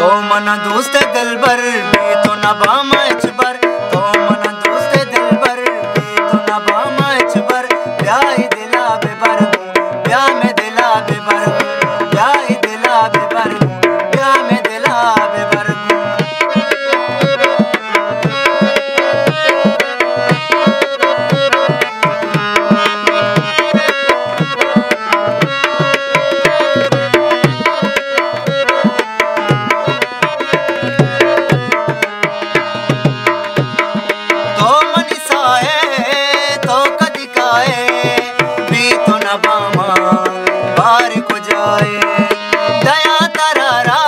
तो मन दोस्त दिलबर भी तो नबा मचबर तो मन दोस्त दिलबर भी तो नबा मचबर ब्याह दिला बेबर ब्याह में दिला बेबर ब्याह दिला बेबर ब्याह में दिला बेबर बार को जाए दया तरारा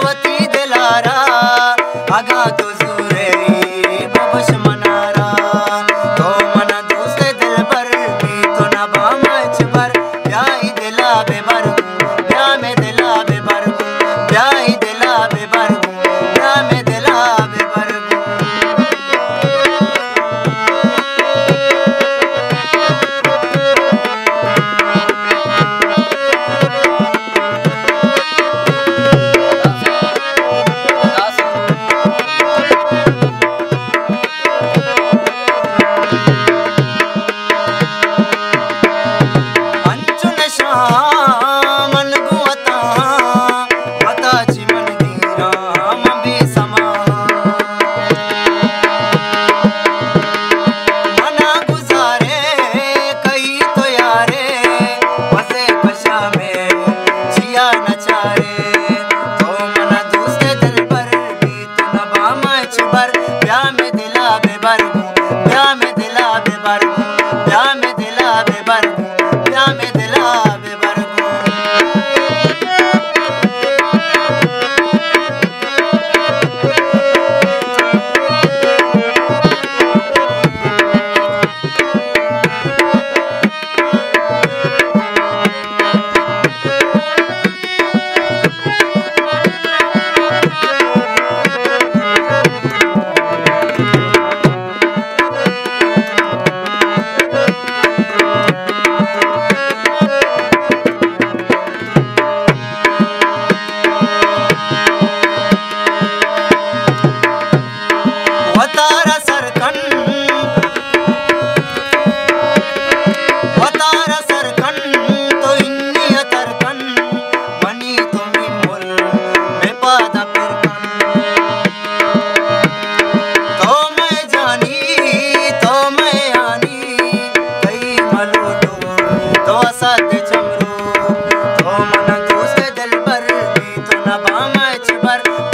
वती दिलारा आगा तो सूरे बबश मनारा तो मना दोस्त दिलबर भी तो नबा मचबर ब्याह दिला बेबर ब्याह में दिला बेबर ब्याह दिला बेबर ब्याह में दिला बेबर ब्याह में दिला बेबर ब्याह में दिला बेबर ब्याह में दिला बेबर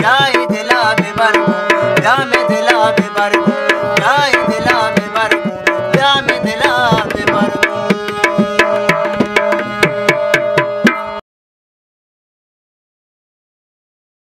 ब्याह में दिला बेबर ब्याह में दिला बेबर